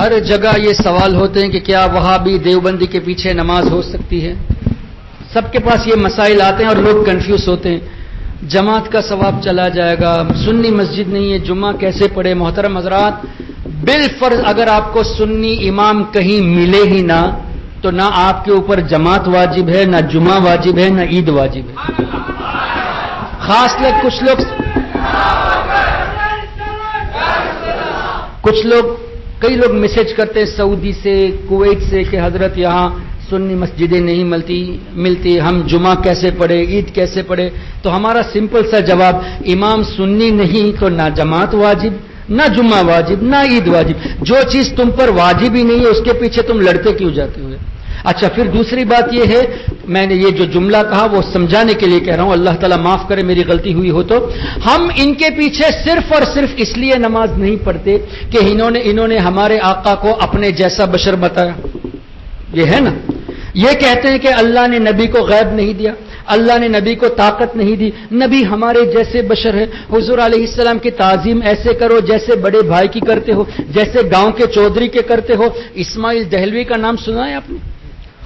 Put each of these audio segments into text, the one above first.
ہر جگہ یہ سوال ہوتے ہیں کہ کیا وہابی دیوبندی کے پیچھے نماز ہو سکتی ہے؟ سب کے پاس یہ مسائل آتے ہیں اور لوگ کنفیوز ہوتے ہیں. جماعت کا ثواب چلا جائے گا، سنی مسجد نہیں ہے، جمعہ کیسے پڑھے؟ محترم حضرات، بالفرض اگر آپ کو سنی امام کہیں ملے ہی نہ تو نہ آپ کے اوپر جماعت واجب ہے، نہ جمعہ واجب ہے، نہ عید واجب ہے. خاص لوگ کچھ لوگ کئی لوگ میسج کرتے ہیں سعودی سے، کویت سے کہ حضرت یہاں سنی مسجدیں نہیں ملتی، ہم جمعہ کیسے پڑھے، عید کیسے پڑھے؟ تو ہمارا سمپل سا جواب، امام سنی نہیں تو نہ جماعت واجب، نہ جمعہ واجب، نہ عید واجب. جو چیز تم پر واجب ہی نہیں ہے اس کے پیچھے تم لڑتے کیوں جاتے ہوئے؟ اچھا، پھر دوسری بات یہ ہے، میں نے یہ جو جملہ کہا وہ سمجھانے کے لیے کہہ رہا ہوں، اللہ تعالیٰ معاف کرے میری غلطی ہوئی ہو تو. ہم ان کے پیچھے صرف اور صرف اس لیے نماز نہیں پڑھتے کہ انہوں نے ہمارے آقا کو اپنے جیسا بشر بتایا. یہ ہے نا، یہ کہتے ہیں کہ اللہ نے نبی کو غیب نہیں دیا، اللہ نے نبی کو طاقت نہیں دی، نبی ہمارے جیسے بشر ہے. حضور علیہ السلام کی تعظیم ایسے کرو جیسے بڑے بھائی کی کرتے ہو، جیسے گاؤں کے چودھری کے کرتے ہو. اسماعیل دہلوی کا نام سنا ہے آپ نے؟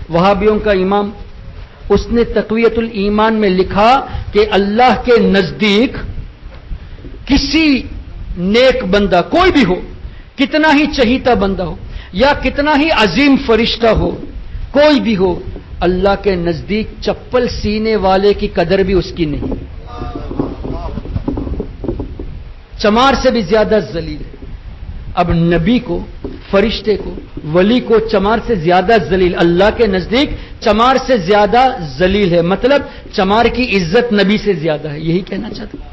وہابیوں کا امام. اس نے تقویت الایمان میں لکھا کہ اللہ کے نزدیک کسی نیک بندہ کوئی بھی ہو، کتنا ہی چہیتا بندہ ہو یا کتنا ہی عظیم فرشتہ ہو، کوئی بھی ہو، اللہ کے نزدیک چپل سینے والے کی قدر بھی اس کی نہیں، چمار سے بھی زیادہ ذلیل ہے. اب نبی کو، فرشتے کو، ولی کو چمار سے زیادہ ذلیل، اللہ کے نزدیک چمار سے زیادہ ذلیل ہے. مطلب چمار کی عزت نبی سے زیادہ ہے. یہی کہنا چاہتا ہوں.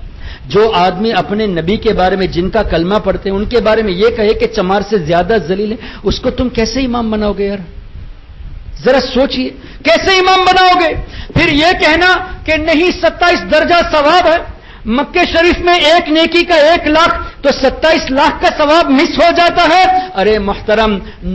جو آدمی اپنے نبی کے بارے میں، جن کا کلمہ پڑھتے ہیں، ان کے بارے میں یہ کہے کہ چمار سے زیادہ ذلیل ہے، اس کو تم کیسے امام بناؤ گے یار؟ ذرا سوچئے کیسے امام بناؤ گے؟ پھر یہ کہنا کہ نہیں 27 درجہ ثواب ہے، مکہ شریف میں ایک نیکی کا 1 لاکھ تو 27 لاکھ کا ثواب مس ہو جاتا ہے. ارے محترم،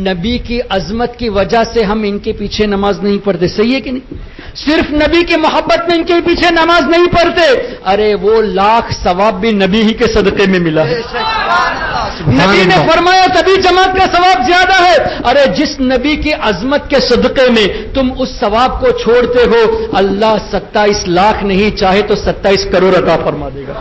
نبی کی عظمت کی وجہ سے ہم ان کے پیچھے نماز نہیں پڑھتے، صحیح ہے کہ نہیں؟ صرف نبی کی محبت میں ان کے پیچھے نماز نہیں پڑھتے. ارے وہ لاکھ ثواب بھی نبی ہی کے صدقے میں ملا ہے. نبی نے فرمایا تبھی جماعت کا ثواب زیادہ ہے. ارے جس نبی کی عظمت کے صدقے میں تم اس ثواب کو چھوڑتے ہو، اللہ 27 لاکھ نہیں چاہے تو 27 کروڑ عطا فرما دے گا.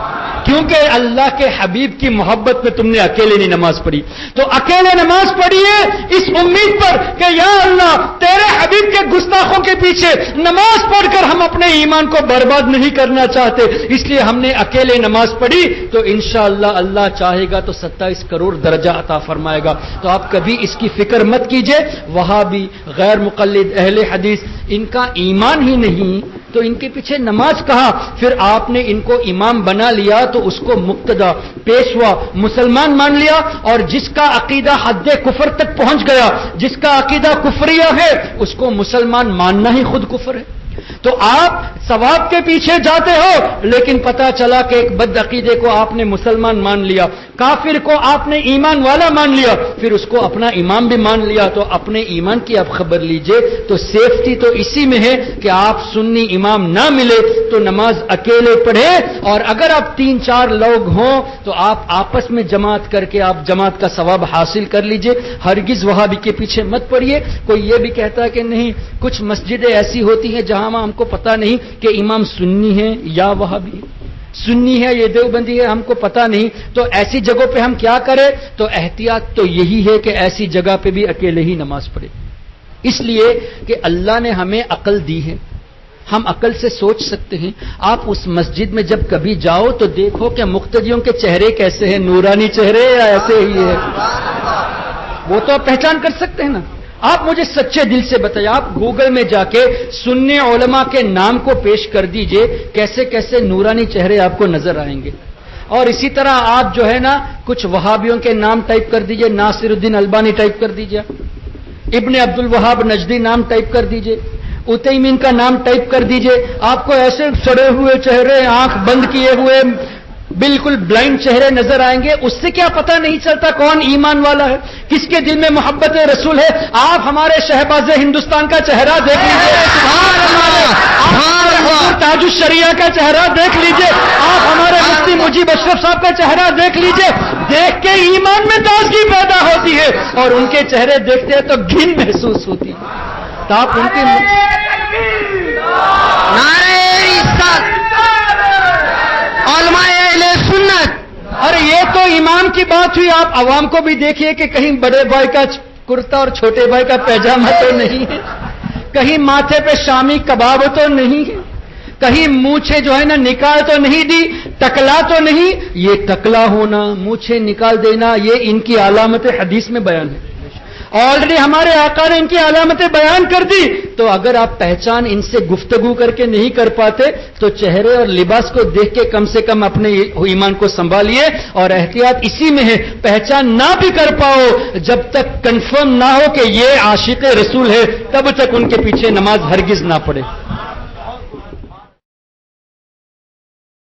کیونکہ اللہ کے حبیب کی محبت میں تم نے اکیلے نہیں نماز پڑھی. تو اکیلے نماز پڑھیے اس امید پر کہ یا اللہ تیرے حبیب کے گستاخوں کے پیچھے نماز پڑھ کر ہم اپنے ایمان کو برباد نہیں کرنا چاہتے، اس لیے ہم نے اکیلے نماز پڑھی تو انشاءاللہ اللہ چاہے گا تو 27 کروڑ درجہ عطا فرمائے گا. تو آپ کبھی اس کی فکر مت کیجئے. وہابی، غیر مقلد، اہل حدیث، ان کا ایمان ہی نہیں تو ان کے پیچھے نماز کہا؟ پھر آپ نے ان کو امام بنا لیا تو اس کو مقتدا، پیشوا، مسلمان مان لیا. اور جس کا عقیدہ حد کفر تک پہنچ گیا، جس کا عقیدہ کفریہ ہے، اس کو مسلمان ماننا ہی خود کفر ہے. تو آپ ثواب کے پیچھے جاتے ہو لیکن پتا چلا کہ ایک بد عقیدے کو آپ نے مسلمان مان لیا، کافر کو آپ نے ایمان والا مان لیا، پھر اس کو اپنا امام بھی مان لیا. تو اپنے ایمان کی آپ خبر لیجئے. تو سیفٹی تو اسی میں ہے کہ آپ سنی امام نہ ملے تو نماز اکیلے پڑھے، اور اگر آپ 3-4 لوگ ہوں تو آپ آپس میں جماعت کر کے آپ جماعت کا ثواب حاصل کر لیجئے. ہرگز وہابی کے پیچھے مت پڑیے. کوئی یہ بھی کہتا ہے کہ نہیں کچھ مسجدیں ایسی ہوتی ہیں جہاں ہم کو پتہ نہیں کہ امام سنی ہے یا وہابی، سنی ہے یہ دیوبندی ہے، ہم کو پتہ نہیں. تو ایسی جگہوں پہ ہم کیا کریں؟ تو احتیاط تو یہی ہے کہ ایسی جگہ پہ بھی اکیلے ہی نماز پڑھے، اس لیے کہ اللہ نے ہمیں عقل دی ہے، ہم عقل سے سوچ سکتے ہیں. آپ اس مسجد میں جب کبھی جاؤ تو دیکھو کہ مقتدیوں کے چہرے کیسے ہیں، نورانی چہرے یا ایسے ہی ہے، وہ تو آپ پہچان کر سکتے ہیں نا. آپ مجھے سچے دل سے بتائیے، آپ گوگل میں جا کے سنی علماء کے نام کو پیش کر دیجئے، کیسے کیسے نورانی چہرے آپ کو نظر آئیں گے. اور اسی طرح آپ جو ہے نا کچھ وہابیوں کے نام ٹائپ کر دیجئے، ناصر الدین البانی ٹائپ کر دیجئے، ابن عبد الوہاب نجدی نام ٹائپ کر دیجئے، عثیمین کا نام ٹائپ کر دیجئے، آپ کو ایسے سڑے ہوئے چہرے، آنکھ بند کیے ہوئے بالکل بلائنڈ چہرے نظر آئیں گے، اس سے کیا پتہ نہیں چلتا کون ایمان والا ہے، کس کے دل میں محبت رسول ہے۔ آپ ہمارے شہباز ہندوستان کا چہرہ دیکھ لیجیے، تاج الشریعہ کا چہرہ دیکھ لیجیے، آپ ہمارے مفتی مجیب اشرف صاحب کا چہرہ دیکھ لیجیے، دیکھ کے ایمان میں تازگی پیدا ہوتی ہے، اور ان کے چہرے دیکھتے ہیں تو گھن محسوس ہوتی ہے۔ تو آپ ان کی نعرہ رسالت علماء اہل سنت۔ ارے یہ تو ایمان کی بات ہوئی، آپ عوام کو بھی دیکھیے کہ کہیں بڑے بھائی کا کرتا اور چھوٹے بھائی کا پیجامہ تو نہیں ہے، کہیں ماتھے پہ شامی کباب تو نہیں ہے، کہیں مونچھیں جو ہے نا نکال تو نہیں دی، ٹکلا تو نہیں۔ یہ ٹکلا ہونا، مونچھیں نکال دینا، یہ ان کی علامت حدیث میں بیان ہے، آلریڈی ہمارے آقا نے ان کی علامتیں بیان کر دی۔ تو اگر آپ پہچان ان سے گفتگو کر کے نہیں کر پاتے تو چہرے اور لباس کو دیکھ کے کم سے کم اپنے ایمان کو سنبھالیے، اور احتیاط اسی میں ہے، پہچان نہ بھی کر پاؤ جب تک کنفرم نہ ہو کہ یہ عاشق رسول ہے، تب تک ان کے پیچھے نماز ہرگز نہ پڑھے۔